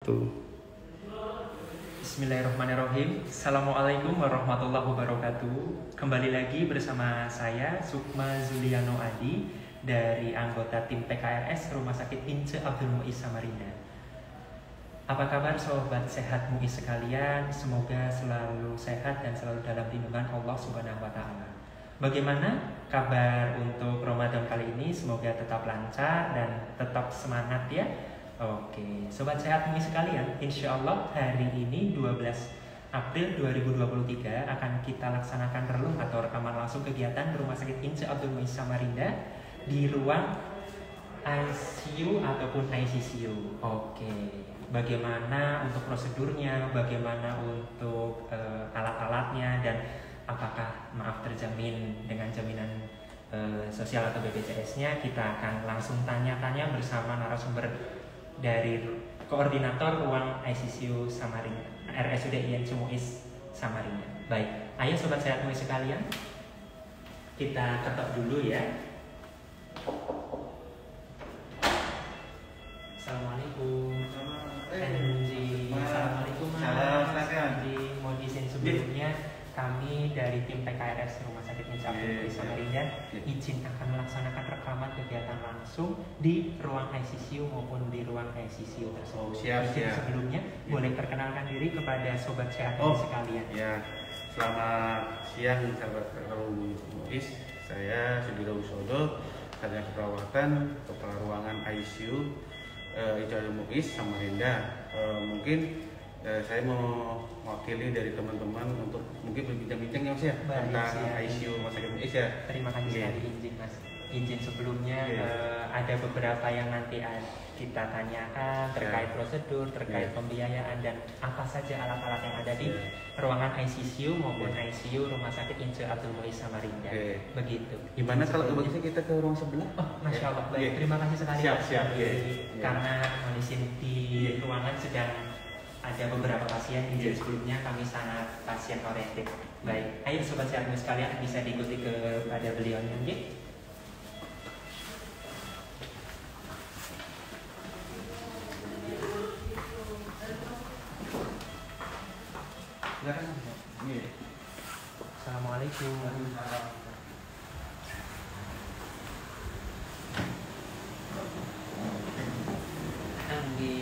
wabarakatuh. Bismillahirrahmanirrahim. Assalamualaikum warahmatullahi wabarakatuh. Kembali lagi bersama saya Sukma Zuliano Adi dari anggota tim PKRS Rumah Sakit Ince Abdul Muiz Samarinda. Apa kabar sobat sehat Muiz sekalian? Semoga selalu sehat dan selalu dalam lindungan Allah Subhanahu wa taala. Bagaimana kabar untuk Ramadan kali ini? Semoga tetap lancar dan tetap semangat ya. Oke, sobat sehat Muiz sekalian, insya Allah hari ini 12 April 2023 akan kita laksanakan relung atau rekaman langsung kegiatan Rumah Sakit Ince Abdul Muiz Samarinda di ruang ICU ataupun ICCU. Oke, bagaimana untuk prosedurnya, bagaimana untuk alat-alatnya, dan apakah terjamin dengan jaminan sosial atau BPJS-nya? Kita akan langsung tanya-tanya bersama narasumber dari koordinator ruang ICCU Samarinda, RSUD INC Muiz Samarinda. Baik, ayo sobat sehat Muiz sekalian, kita ketok dulu ya. Assalamualaikum. Assalamualaikum Mas. Mohon izin sebelumnya kami dari tim PKRS Rumah Sakit Ince Abdul Muiz Samarinda izin akan melaksanakan rekaman kegiatan langsung di ruang ICCU maupun di ruang ICCU tersebut. Siap. Sebelumnya boleh perkenalkan diri kepada sobat sehat sekalian. Ya, selamat siang sahabat Muiz. Saya Sudiro Wisodo, Sarjana Keperawatan, Kepala Ruangan ICU Abdul Muiz Samarinda. Mungkin saya mau mewakili dari teman-teman untuk mungkin berbincang-bincang ya Mas ya, tentang ICU Rumah Sakit Muiz ya. Terima kasih sekali izin Mas. Izin sebelumnya ada beberapa yang nanti kita tanyakan terkait prosedur, terkait pembiayaan, dan apa saja alat-alat yang ada di ruangan ICCU maupun ICU Rumah Sakit Ince Abdul Muiz Samarinda. Begitu. Gimana kalau bagusnya kita ke ruang sebelah? Oh, Masya Allah. Baik, terima kasih sekali. Siap. Karena kondisi di ruangan sedang ada beberapa pasien, izin sebelumnya kami sangat pasien oriented. Baik, ayo sobat sehat Muiz sekalian bisa diikuti kepada beliaunya. Assalamualaikum.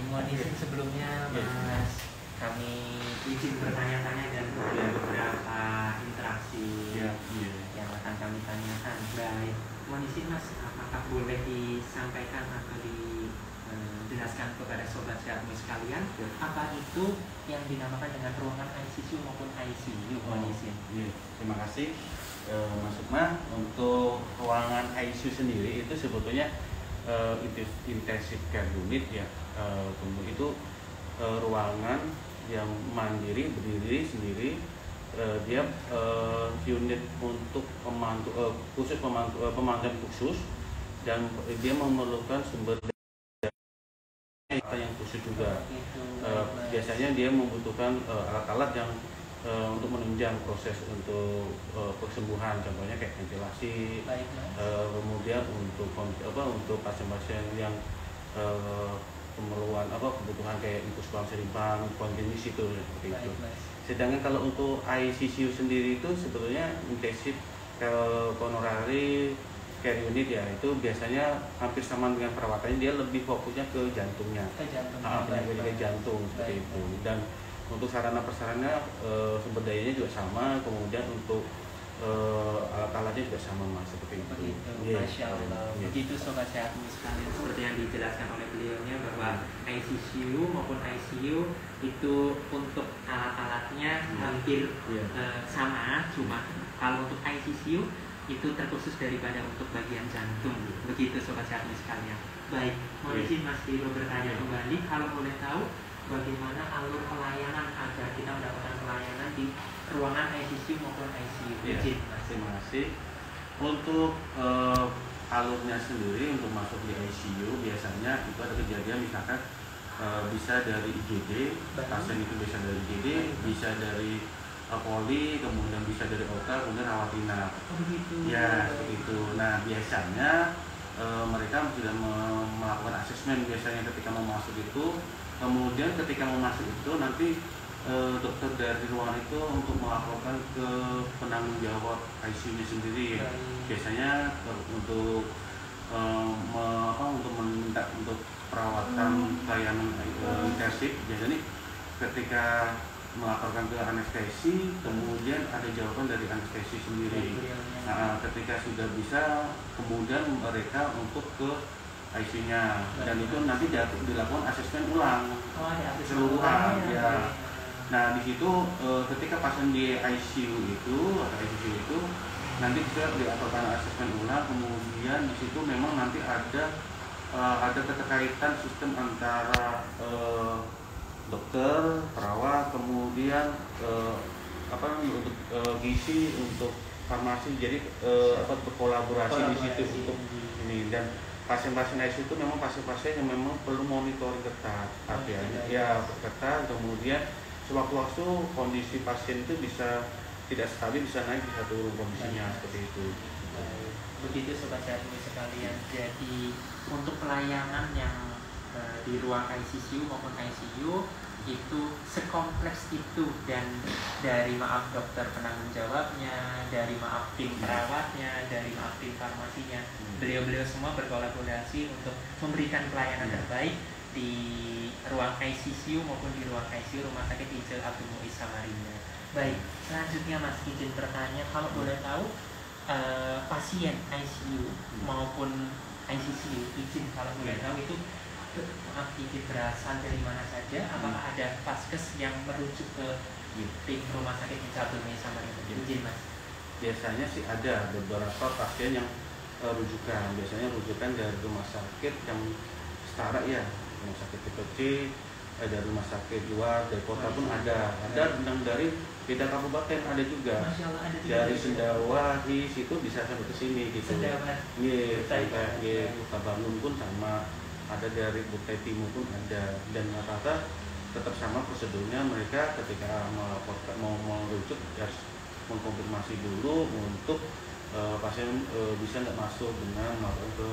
Mohon izin sebelumnya Mas, kami izin bertanya-tanya dan ada beberapa interaksi yang akan kami tanyakan. Baik, mohon izin Mas, apakah boleh disampaikan atau dijelaskan kepada sobat sehat Muiz sekalian apa itu yang dinamakan dengan ruangan ICCU maupun ICU? Mohon izin. Terima kasih Mas Sukma. Untuk ruangan ICU sendiri itu sebetulnya intensive care unit ya. Itu ruangan yang mandiri, berdiri sendiri. Dia unit untuk khusus pemantauan khusus, dan dia memerlukan sumber daya yang khusus juga. Biasanya dia membutuhkan alat-alat yang untuk menunjang proses untuk kesembuhan, contohnya kayak ventilasi. Kemudian untuk pasien-pasien yang keperluan kebutuhan kayak infus kolam serimbang, kontinuis itu seperti itu. Sedangkan kalau untuk ICCU sendiri itu sebetulnya intensive pulmonary care unit ya, itu biasanya hampir sama dengan perawatannya, dia lebih fokusnya ke jantungnya, penyakit jantung seperti itu. Dan untuk sarana prasarana sumber dayanya juga sama, kemudian untuk alat-alatnya juga sama Mas, seperti itu. Masya Allah. Begitu sobat sehat Muiz sekalian, seperti yang dijelaskan oleh beliaunya bahwa ICCU maupun ICU itu untuk alat-alatnya hampir sama, cuma kalau untuk ICCU itu terkhusus daripada untuk bagian jantung. Begitu sobat sehat Muiz sekalian. Baik, mohon izin Mas Diro bertanya kembali, kalau boleh tahu bagaimana alur pelayanan agar kita mendapatkan pelayanan di ruangan ICCU maupun ICU? Terima kasih. Untuk alurnya sendiri untuk masuk di ICU biasanya itu ada kejadian misalkan bisa dari IGD, pasien itu bisa dari IGD, bisa dari poli, kemudian bisa dari OTA, kemudian rawat inap. Ya, seperti itu. Nah, biasanya mereka sudah melakukan asesmen biasanya ketika mau masuk itu Kemudian ketika mau masuk itu nanti dokter dari ruangan itu untuk melaporkan ke penanggung jawab ICU-nya sendiri. Biasanya untuk untuk meminta untuk perawatan pelayanan intensif. Biasanya ketika melaporkan ke anestesi, kemudian ada jawaban dari anestesi sendiri. Nah, ketika sudah bisa, kemudian mereka untuk ke ICU-nya, dan itu nanti dilakukan asesmen ulang keseluruhan ya. Nah, di situ ketika pasien di ICU itu atau ICU itu nanti bisa dilakukan asesmen ulang, kemudian di situ memang nanti ada keterkaitan sistem antara dokter, perawat, kemudian untuk gizi, untuk farmasi, jadi berkolaborasi di situ untuk ini. Dan pasien-pasien ICU itu memang pasien-pasien yang memang perlu monitoring ketat, artinya ya ketat. Kemudian sewaktu-waktu kondisi pasien itu bisa tidak stabil, bisa naik, bisa turun kondisinya seperti itu. Begitu sobat sehat sekalian. Jadi untuk pelayanan yang di ruang ICU maupun ICU itu sekompleks itu, dan dari dokter penanggung jawabnya, dari tim perawatnya, dari tim farmasinya, beliau-beliau semua berkolaborasi untuk memberikan pelayanan terbaik di ruang ICU maupun di ruang ICU Rumah Sakit Ince Abdul Muiz Samarinda. Baik, selanjutnya Mas izin bertanya, kalau boleh tahu pasien ICU maupun ICU izin kalau boleh tahu itu izin berasal dari mana saja? Apakah ada vaskes yang merujuk ke tim Rumah Sakit Ince Abdul Muiz Samarinda? Izin Mas. Biasanya sih ada beberapa pasien yang rujukan, biasanya rujukan dari rumah sakit yang setara ya, rumah sakit tipe C, dari rumah sakit luar, dari kota pun ada yang dari beda kabupaten ada juga. Dari Sendawa situ bisa sampai ke sini gitu. Iya, sampai Kota Bandung pun sama, ada dari Butai Timur pun ada, dan rata-rata tetap sama prosedurnya. Mereka ketika mau merujuk harus mengkonfirmasi dulu untuk pasien bisa nggak masuk dengan melakukan ke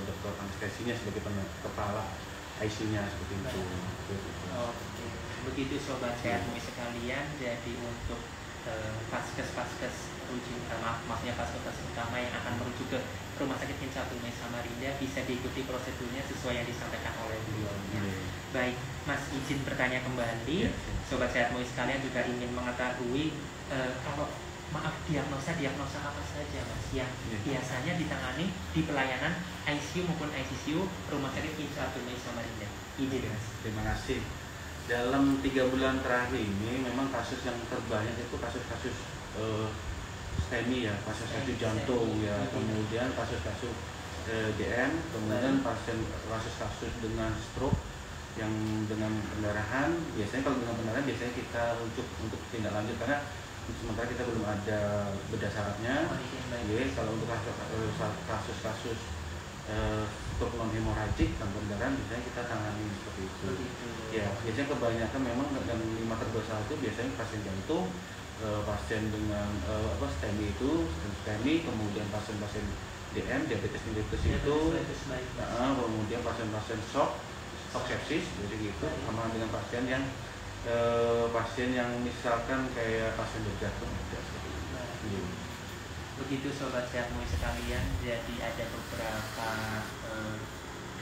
dokter anestesinya sebagai kepala ICU-nya seperti itu. Oke, begitu sobat sehat sekalian. Jadi untuk vaskes maksudnya vaskes utama yang akan merujuk ke Rumah Sakit Ince Abdul Muiz Samarinda bisa diikuti prosedurnya sesuai yang disampaikan oleh beliau. Baik, Mas izin bertanya kembali. Sobat sehat sekalian juga ingin mengetahui kalau diagnosa apa saja Mas yang biasanya ditangani di pelayanan ICU maupun ICU Rumah Sakit Ince Abdul Muiz Samarinda. Izin Mas. Terima kasih. Dalam 3 bulan terakhir ini memang kasus yang terbanyak itu kasus-kasus STEMI ya, kasus-kasus jantung ya, kemudian kasus-kasus DM, kemudian kasus-kasus dengan stroke yang dengan pendarahan. Biasanya kalau dengan pendarahan biasanya kita rujuk untuk tindak lanjut karena sementara kita belum ada beda syaratnya. Kalau untuk kasus-kasus stroke non hemoragik tanpa pendarahan biasanya kita tangani seperti itu. Ya, biasanya kebanyakan memang yang 5 terbesar itu biasanya pasien jantung, pasien dengan STEMI itu, STEMI, kemudian pasien-pasien DM, diabetes mellitus itu, kemudian pasien-pasien shock sepsis, jadi gitu, sama dengan pasien yang misalkan kayak pasien berjantung ada seperti itu. Begitu sobat sehat sekalian, jadi ada beberapa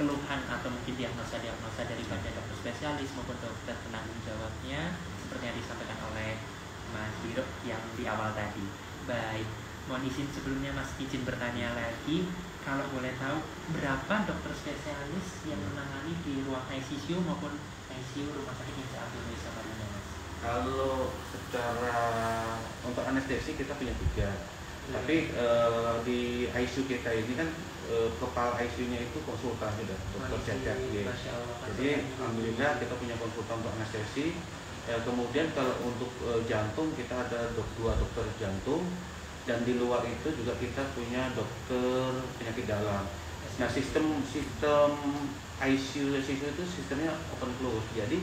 keluhan atau mungkin diagnosa dari dokter spesialis maupun dokter penanggung jawabnya seperti yang disampaikan oleh Mas Biro yang di awal tadi. Baik, mohon izin sebelumnya Mas izin bertanya lagi, kalau boleh tahu berapa dokter spesialis yang menangani di ruang ICU maupun ICU Rumah Sakit Ince Abdul Muiz Samarinda Mas? Kalau secara untuk anestesi kita punya 3. Tapi di ICU kita ini kan kepala ICU-nya itu konsultan sudah, dokter Cecep. Jadi alhamdulillah kita punya konsultan untuk anestesi. Kemudian kalau untuk jantung kita ada 2 dokter jantung, dan di luar itu juga kita punya dokter penyakit dalam. Nah, sistem ICU itu sistemnya open close. Jadi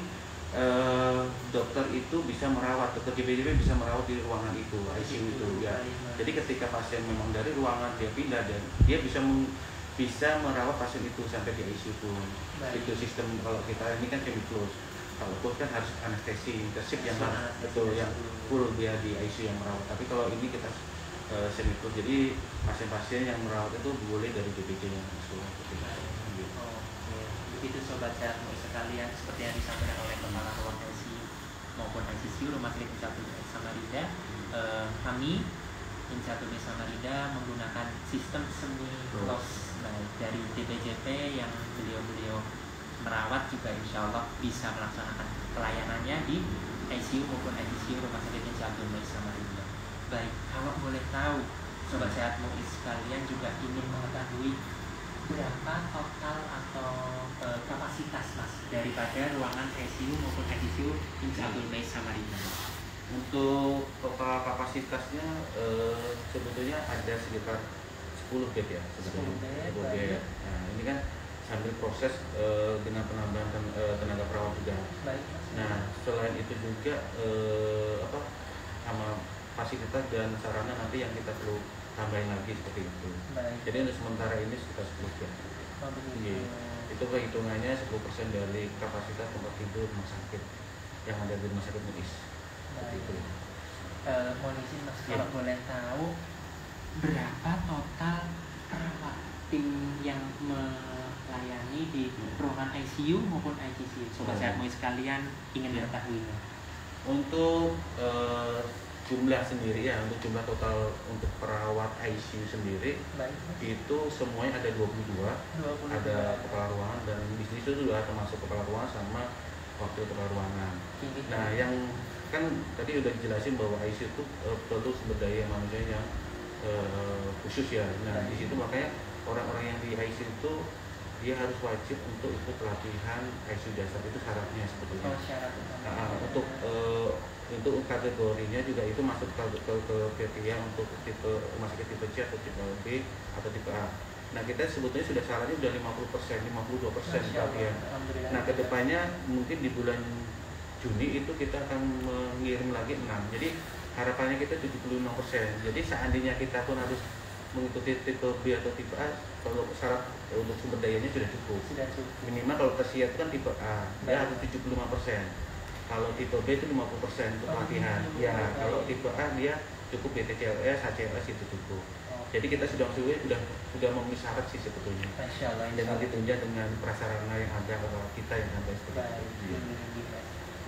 dokter itu bisa merawat, dokter GPJP bisa merawat di ruangan itu, ICU itu ya. Jadi ketika pasien memang dari ruangan dia pindah, dan dia bisa bisa merawat pasien itu sampai di ICU pun. Itu sistem. Kalau kita ini kan semi close, kalau close kan harus anestesi intensif yang betul yang full dia di ICU yang merawat. Tapi kalau ini kita semi close, jadi pasien-pasien yang merawat itu boleh dari BPJ yang masuk. Begitu sobat sehat sekalian, seperti yang disampaikan oleh kepala ruang ICU maupun ICU Rumah Sakit Insiatul Samarinda, kami Insiatul Samarinda menggunakan sistem semi close dari DPJP yang beliau merawat juga insya Allah bisa melaksanakan pelayanannya di ICU maupun ICU Rumah Sakit Insiatul Samarinda. Baik, kalau boleh tahu sobat sehat sekalian juga ingin mengetahui berapa total atau kapasitas mas daripada ruangan ICU maupun ICU Insiatul Samarinda? Untuk total kapasitasnya sebetulnya ada sekitar 10 bed ya sebetulnya. 10 bed. Nah, ini kan sambil proses dengan penambahan tenaga perawat juga. Baik, nah, selain itu juga sama fasilitas dan sarana nanti yang kita perlu tambahin lagi seperti itu. Baik. Jadi untuk sementara ini sekitar 10 bed. Itu perhitungannya 10% dari kapasitas tempat tidur rumah sakit yang ada di rumah sakit Muis. Itu. Mohon izin mas, kalau boleh tahu berapa total perawat tim yang melayani di ruangan ICU maupun ICU? Sobat sehat sekalian ingin mengetahuinya. Untuk jumlah sendiri ya, untuk jumlah total untuk perawat ICU sendiri. Baik. Itu semuanya ada 22. Ada kepala ruangan dan di situ juga termasuk kepala ruangan sama wakil kepala ruangan. Nah, yang kan tadi udah dijelasin bahwa ICU itu perlu sumber daya manusia yang khusus ya. Nah, di situ makanya orang-orang yang di ICU itu dia harus wajib untuk ikut pelatihan ICU dasar, itu syaratnya sebetulnya. Untuk kategorinya juga itu masuk ke kriteria untuk tipe rumah sakit tipe C atau tipe B atau tipe A. Nah, kita sebetulnya sudah syaratnya sudah 50%, 52% pelatihan. Nah, kedepannya mungkin di bulan Juni itu kita akan mengirim lagi 6. Jadi harapannya kita 76%. Jadi seandainya kita pun harus mengikuti tipe B atau tipe A, kalau syarat untuk sumber dayanya sudah cukup. Minimal kalau tersiap kan tipe A, dia harus 75%. Kalau tipe B itu 50% untuk pelatihan. Ya, kalau tipe A dia cukup BPJS, HCLS itu cukup. Jadi kita sudah memenuhi syarat sih sebetulnya. Dengan ditunjang dengan prasarana yang ada kita yang ada seperti itu.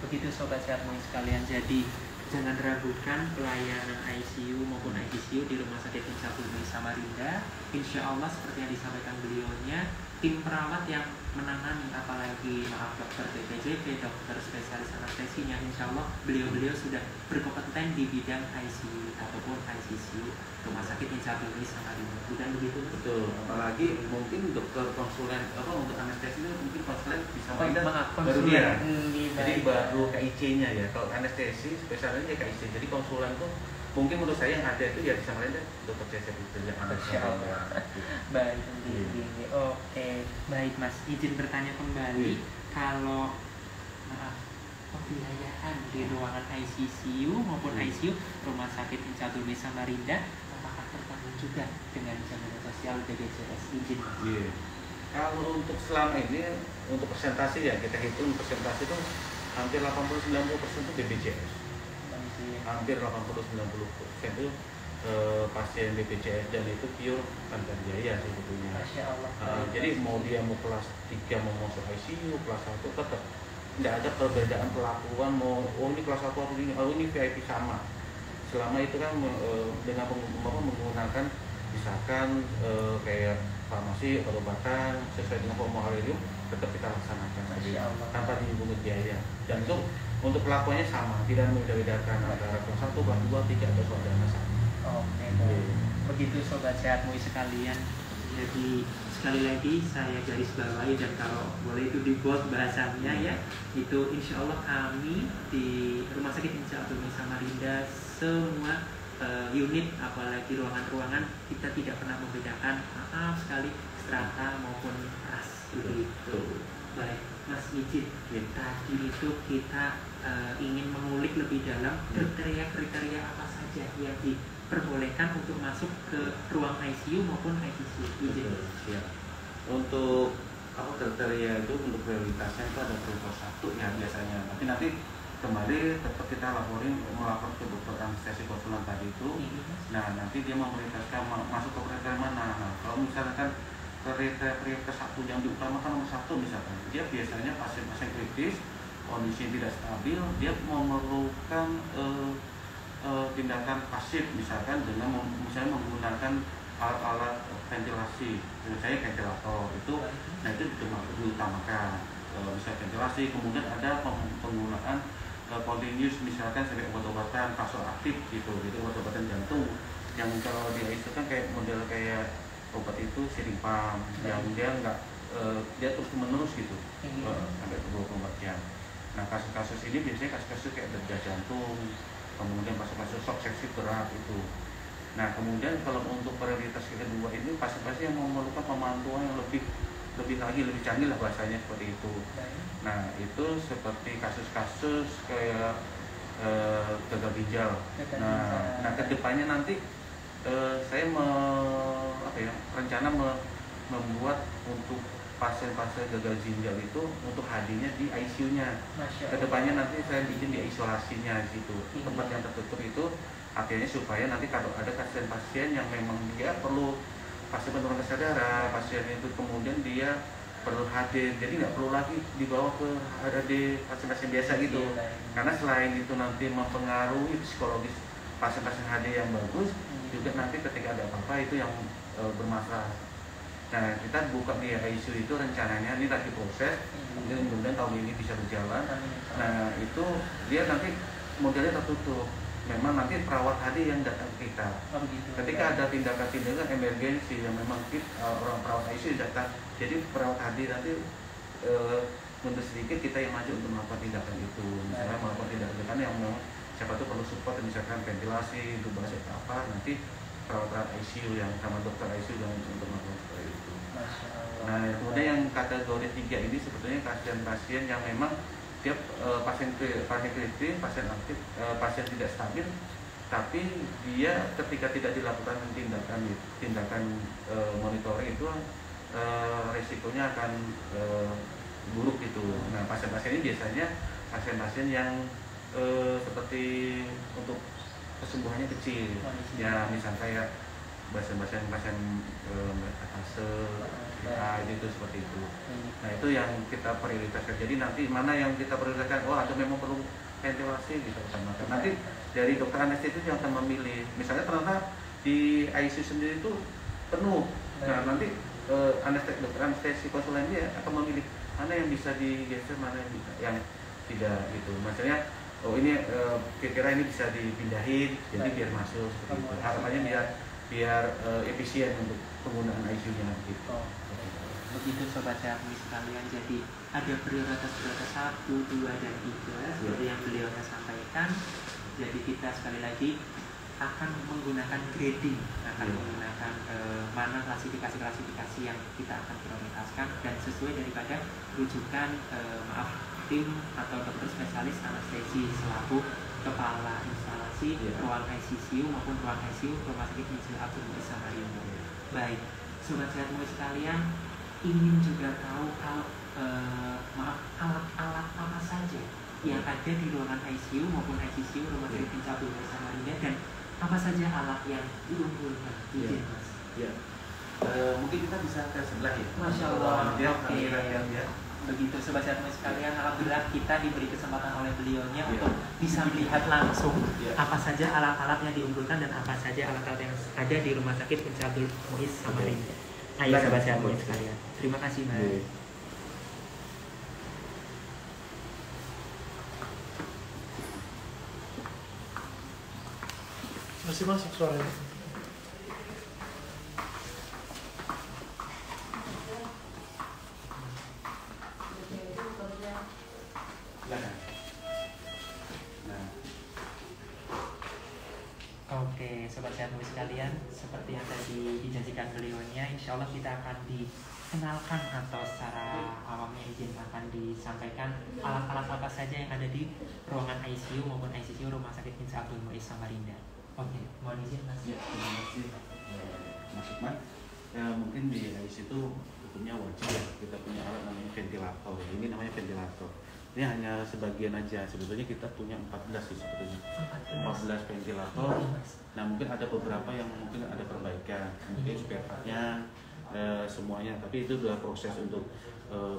Begitu sobat sehat sekalian, jadi jangan ragukan pelayanan ICU maupun ICU di Rumah Sakit Insiatul Samarinda. Insya Allah seperti yang disampaikan beliaunya, tim perawat yang menangani, apalagi dokter BPJP, dokter spesialis anestesinya, insya Allah beliau sudah berkompeten di bidang ICU ataupun ICU Rumah Sakit Insiatul Samarinda. Bukan begitu? Betul. Apalagi mungkin dokter konsulen untuk anestesi itu mungkin konsulen bisa baru dia. Jadi baru KIC-nya ya. Kalau anestesi spesialnya KIC. Jadi konsulen tuh mungkin menurut saya yang ada itu ya di Samarinda dokter CSF itu yang ada. Baik. Oke. Baik Mas, izin bertanya kembali. Kalau pembiayaan di ruangan ICU maupun ICU Rumah Sakit Insiatul Samarinda apakah tertanggung juga dengan jaminan sosial BPJS? Izin Mas. Kalau untuk selama ini untuk persentase ya kita hitung persentase itu hampir 80-90% itu BPJS. Hampir 80-90% itu pasien BPJS dan itu pure tanpa biaya sebetulnya. Jadi mau dia mau kelas 3 mau masuk ICU, kelas 1 tetap tidak ada perbedaan perlakuan mau ini kelas 1 atau ini VIP sama. Selama itu kan dengan menggunakan misalkan kayak farmasi atau obatan sesuai dengan formularium tetap kita laksanakan tanpa dipungut biaya. Dan untuk perlakuannya sama, tidak membeda-bedakan antara kelas 1, kelas 2, 3 atau saudara sama. Oke, begitu sobat sehatmu sekalian. Jadi sekali lagi saya garis bawahi dan kalau boleh itu dibuat bahasanya ya, itu insya Allah kami di Rumah Sakit Insiatul Samarinda semua unit apalagi ruangan-ruangan kita tidak pernah membedakan maaf sekali strata maupun ras begitu. Baik Mas izin, tadi itu kita ingin mengulik lebih dalam kriteria-kriteria apa saja yang diperbolehkan untuk masuk ke ruang ICU maupun ICU. Siap. Untuk kriteria itu untuk prioritasnya itu ada prioritas 1 ya biasanya. Tapi nanti kembali tetap kita melapor ke dokter anestesi konsulan tadi itu. Nah nanti dia memprioritaskan masuk ke kriteria mana. Nah, kalau misalkan kriteria prioritas 1 yang diutamakan nomor 1 misalkan, dia biasanya pasien-pasien kritis, kondisi tidak stabil, dia memerlukan tindakan pasif misalkan dengan misalnya menggunakan alat-alat ventilasi, misalnya ventilator itu, nah itu diutamakan. Bisa ventilasi, kemudian ada penggunaan continuous misalkan sebagai obat-obatan vasoaktif gitu, jadi obat-obatan jantung yang kalau di ICU kan kayak model kayak obat itu sirimpam yang dia nggak dia terus menerus gitu sampai 24 jam. Nah kasus-kasus ini biasanya kasus-kasus kayak detak jantung, kemudian kasus-kasus shock sepsis berat itu. Nah kemudian kalau untuk prioritas kedua ini pasien-pasien yang memerlukan pemantauan yang lebih canggih lah bahasanya seperti itu. Nah itu seperti kasus-kasus kayak gagal ginjal. Nah kedepannya nanti saya rencana membuat untuk pasien-pasien gagal ginjal itu untuk hadirnya di ICU-nya. Kedepannya nanti saya bikin di isolasinya situ, tempat yang tertutup itu, akhirnya supaya nanti kalau ada pasien-pasien yang memang dia perlu pasien penurunan kesadaran, pasien itu kemudian dia perlu hadir, jadi nggak perlu lagi dibawa ke HRD pasien-pasien biasa gitu. Karena selain itu nanti mempengaruhi psikologis pasien-pasien HD yang bagus, juga nanti ketika ada apa-apa itu yang bermasalah. Nah kita buka di ICU itu rencananya ini lagi proses, kemudian tahun ini bisa berjalan. Nah itu dia nanti modelnya tertutup. Memang nanti perawat HD yang datang ke kita. Ketika ada tindakan-tindakan emergensi yang memang orang perawat ICU datang, jadi perawat HD nanti mundur sedikit, kita yang maju untuk melakukan tindakan itu. Misalnya melakukan tindakan yang memang siapa tuh perlu support, misalkan ventilasi, intubasi apa, nanti perawat ICU yang sama dokter ICU yang untuk melakukan seperti itu. Nah kemudian yang kategori 3 ini sebetulnya pasien-pasien yang memang dia pasien kritis, pasien aktif, pasien tidak stabil, tapi dia ketika tidak dilakukan tindakan monitoring itu resikonya akan buruk gitu. Nah pasien-pasien ini biasanya pasien-pasien yang seperti untuk kesembuhannya kecil, ya misalnya kayak pasien metastase, itu seperti itu. Nah itu yang kita prioritaskan. Jadi nanti mana yang kita prioritaskan, ada memang perlu ventilasi kita utamakan. Nanti dari dokter anestesi itu yang akan memilih. Misalnya ternyata di ICU sendiri itu penuh. Nah nanti dokter anestesi konsulen dia akan memilih mana yang bisa digeser, mana yang tidak gitu. Maksudnya ini kira-kira ini bisa dipindahin, jadi biar masuk seperti itu. Harapannya biar efisien untuk penggunaan ICU-nya gitu. Begitu sobat Syahmi sekalian, jadi ada prioritas 1, 2, dan 3 seperti yang beliau sampaikan. Jadi kita sekali lagi akan menggunakan grading, menggunakan mana klasifikasi yang kita akan prioritaskan dan sesuai daripada rujukan tim atau dokter spesialis anestesi selaku kepala instalasi ruang ICU maupun ruang ICU Rumah Sakit Insinyur Abdul Muiz Samarinda. Baik, sobat Syahmi sekalian, ingin juga tahu kalau alat-alat apa saja yang ada di ruangan ICU maupun ICU Rumah Sakit Insinyur Abdul Muiz Samarinda dan apa saja alat yang diunggulkan? Mas. Mungkin kita bisa ke sebelah ya. Masya Allah. Oke. Begitu sobat Syahmi sekalian, alhamdulillah kita diberi kesempatan oleh beliaunya untuk bisa melihat langsung apa saja alat-alat yang diunggulkan dan apa saja alat-alat yang ada di Rumah Sakit Insinyur Abdul Muiz Samarinda. Ayo sobat Syahmi sekalian. Terima kasih Mas. Masih masuk suaranya. Oke, sobat Syahmi sekalian, seperti yang tadi dijanjikan beliaunya, insya Allah kita akan dikenalkan atau secara awamnya izin akan disampaikan alat-alat apa saja yang ada di ruangan ICU maupun ICU Rumah Sakit Insinyur Abdul Muiz Samarinda. Oke, mohon izin Mas. Ya, terima kasih Mas Sukma. Ya, mungkin di IC itu hukumnya wajib ya kita punya alat namanya ventilator. Ini namanya ventilator. Ini hanya sebagian aja. Sebetulnya kita punya 14 sih sebetulnya. 14 ventilator. Nah mungkin ada beberapa yang mungkin ada perbaikan. Mungkin spare partnya semuanya. Tapi itu sudah proses untuk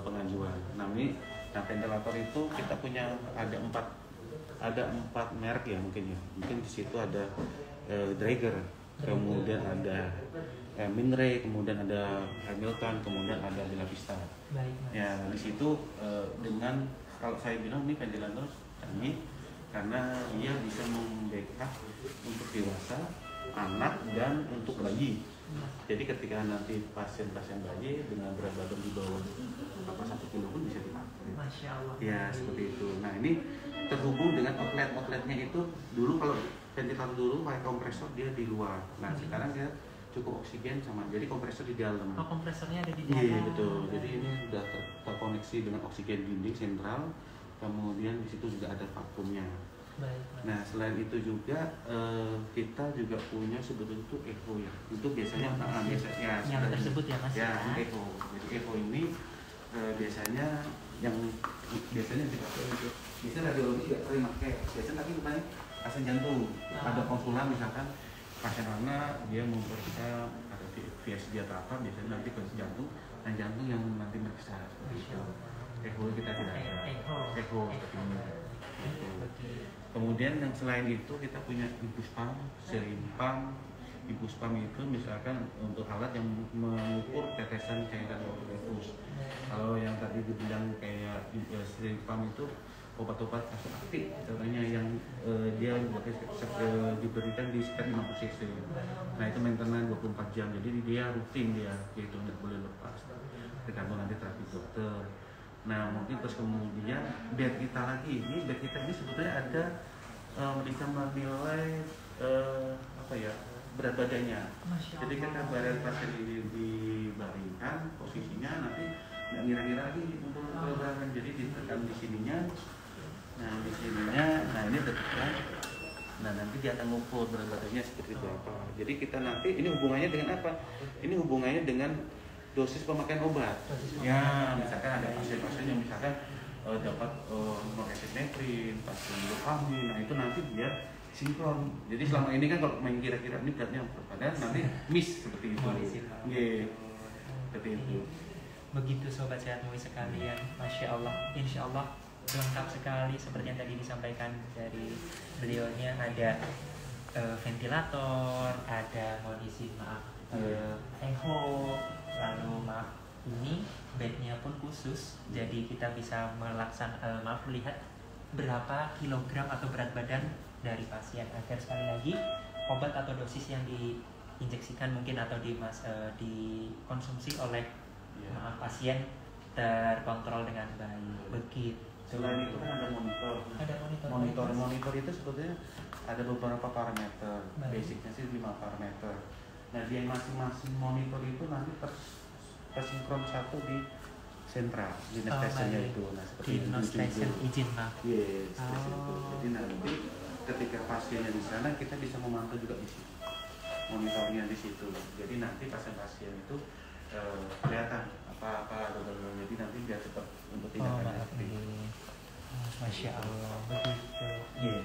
pengajuan. Nah ventilator itu kita punya ada empat merek ya mungkin ya. Mungkin di situ ada Draeger, kemudian ada Minray, kemudian ada Hamilton, kemudian ada Bella Vista. Baik, Mas. Ya di situ dengan kalau saya bilang ini ventilator canggih karena dia bisa membackup untuk dewasa, anak dan untuk bayi. Jadi ketika nanti pasien-pasien bayi dengan berat badan di bawah 1 kilo pun bisa dipakai. Masya Allah. Ya seperti itu. Nah ini terhubung dengan outletnya itu dulu kalau ventilator dulu pakai kompresor dia di luar. Nah sekarang dia cukup oksigen sama jadi kompresor di dalam. Oh kompresornya ada di dalam. Iya betul. Jadi ini sudah terkoneksi dengan oksigen dinding sentral. Kemudian di situ juga ada vakumnya. Baik, Mas. Nah selain itu juga kita juga punya sebetulnya itu echo ya. Itu biasanya biasanya yang tersebut ya Mas. Ya echo. Jadi echo ini biasanya yang biasanya dipakai untuk biasanya radiologi juga sering pakai. Biasanya tapi bukan pasien jantung. Ada konsulan misalkan pasien anak dia mau periksa ada VSD atau apa biasanya nanti ke jantung dan jantung yang nanti meriksa echo kita tidak ada echo. Kemudian yang selain itu kita punya infus pump, syringe pump. Infus pump itu misalkan untuk alat yang mengukur tetesan cairan waktu infus. Kalau yang tadi dibilang kayak syringe pump itu obat-obat kasus aktif contohnya yang dia diberikan di sekitar 50 cc. Nah itu maintenance 24 jam jadi dia rutin dia gitu tidak boleh lepas tergantung nanti terapi dokter. Nah mungkin terus kemudian bed kita lagi bed kita ini sebetulnya ada bisa menilai apa ya berat badannya. Jadi kita badan pasien ini dibaringkan posisinya nanti nggak ngira-ngira lagi untuk berat jadi ditekan di sininya. Nah di sininya, nah ini detekan. Nah nanti dia akan mengukur berat badannya seperti berapa. Jadi kita nanti ini hubungannya dengan apa? Ini hubungannya dengan dosis pemakaian obat. Ya misalkan ada pasien-pasien yang misalkan dapat norepinephrine, pasien hamil. Nah itu nanti dia sinkron. Jadi selama ini kan kalau main kira-kira ini beratnya padahal nanti miss seperti itu. Iya, seperti itu. Begitu sobat sehat MUI sekalian, Masya Allah, Insya Allah lengkap sekali seperti yang tadi disampaikan dari beliaunya. Ada ventilator, ada mohon izin maaf echo, lalu maaf ini bednya pun khusus, jadi kita bisa melihat berapa kilogram atau berat badan dari pasien agar sekali lagi obat atau dosis yang diinjeksikan mungkin atau dikonsumsi oleh pasien terkontrol dengan baik. Begitu. Selain itu kan ada monitor. Monitor itu sebetulnya ada beberapa parameter. Basicnya sih 5 parameter. Nah dia masing-masing monitor itu nanti tersinkron satu di sentral di stationnya itu. Nah seperti di station izin maaf. Yes, itu. Jadi nanti ketika pasiennya di sana kita bisa memantau juga di situ. Monitornya di situ. Jadi nanti pasien-pasien itu kelihatan apa jadi nanti biar cepat untuk tindakannya seperti itu. Masya Allah begitu. Yeah.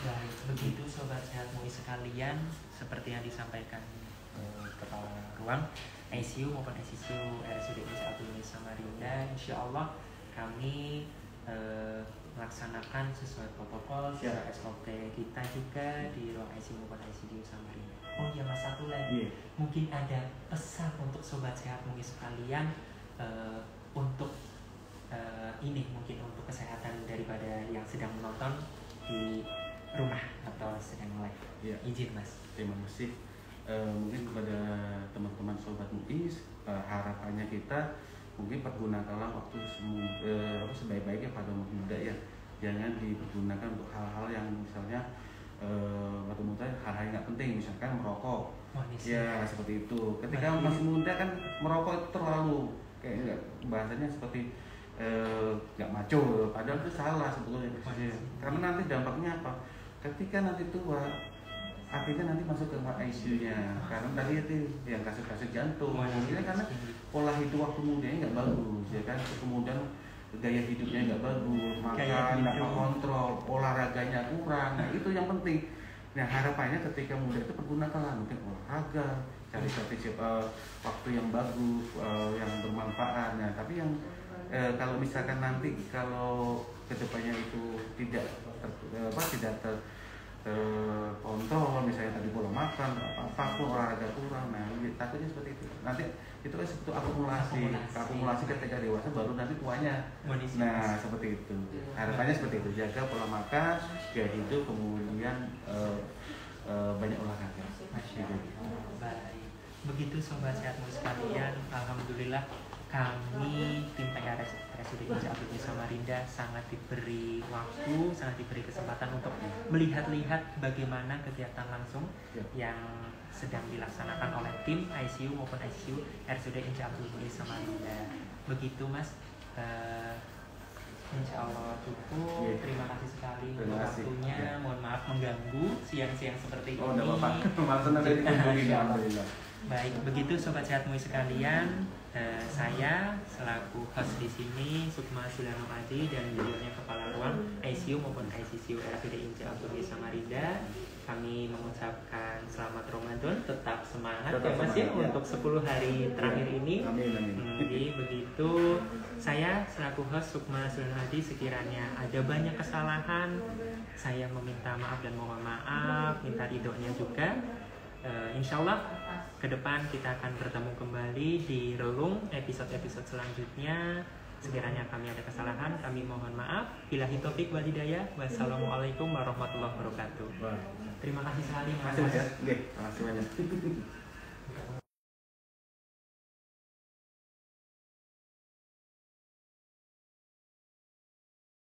Baik, begitu sobat sehat MUI sekalian, seperti yang disampaikan kepala ruang ICU maupun ICU RSUD Abdul Muiz Samarinda. Insya Allah kami melaksanakan sesuai protokol sesuai SOP kita juga di ruang ICU maupun ICU Samarinda. Oh iya Mas, satu lagi, mungkin ada pesan untuk sobat sehat MUI sekalian untuk ini mungkin untuk kesehatan daripada yang sedang menonton di rumah atau sedang live. Izin Mas. Terima kasih. Mungkin kepada teman-teman sobat MUI harapannya kita mungkin pergunakanlah waktu sebaik-baiknya pada umur muda ya. Jangan dipergunakan untuk hal-hal yang misalnya waktu muda hal-hal yang nggak penting, misalkan merokok. Ya seperti itu. Ketika masih muda kan merokok itu terlalu kayak bahasanya seperti nggak maco, padahal itu salah sebetulnya. Karena nanti dampaknya apa? ketika nanti tua akhirnya nanti masuk ke ICU-nya karena tadi itu yang kasus-kasus jantung ini karena pola hidup waktu mudanya nggak bagus ya kan, kemudian gaya hidupnya nggak bagus, makan nggak kontrol, olahraganya kurang, nah itu yang penting. Nah harapannya ketika muda itu pergunakanlah mungkin olahraga, cari waktu yang bagus, yang bermanfaat. Nah tapi yang kalau misalkan nanti kalau kedepannya itu tidak terkontrol, misalnya tadi pola makan apapun, olahraga kurang, nah takutnya seperti itu. Nanti itu kan sebetulnya akumulasi ketika dewasa baru nanti tuanya. Nah seperti itu. Harapannya seperti itu, jaga pola makan, gaya hidup, kemudian banyak olahraga. Baik. Begitu sobat sehatmu sekalian, alhamdulillah kami tim PKRS RSUD INCE Abdul Samarinda sangat diberi waktu, sangat diberi kesempatan untuk melihat-lihat bagaimana kegiatan langsung yang sedang dilaksanakan oleh tim ICU maupun ICU RSUD INCE Abdul Samarinda. Begitu Mas, insya Allah cukup. Terima kasih sekali untuk waktunya. Mohon maaf mengganggu siang-siang seperti ini. Tidak apa-apa. Baik, begitu sobat sehatmu sekalian. Saya selaku host di sini Sukma Zuliano Adi dan beliaunya kepala ruang ICU maupun ICCU RSUD INCE Abdul Samarinda. Kami mengucapkan selamat Ramadan, tetap semangat ya Mas ya untuk 10 hari terakhir ini. Jadi begitu, saya selaku host Sukma Zuliano Adi, sekiranya ada banyak kesalahan, saya meminta maaf dan mohon maaf, minta ridhonya juga. Insya Allah ke depan kita akan bertemu kembali di relung episode-episode selanjutnya. Sekiranya kami ada kesalahan, kami mohon maaf. Billahi taufik wal hidayah. Wassalamualaikum warahmatullahi wabarakatuh. Terima kasih sekali Mas. Terima kasih banyak.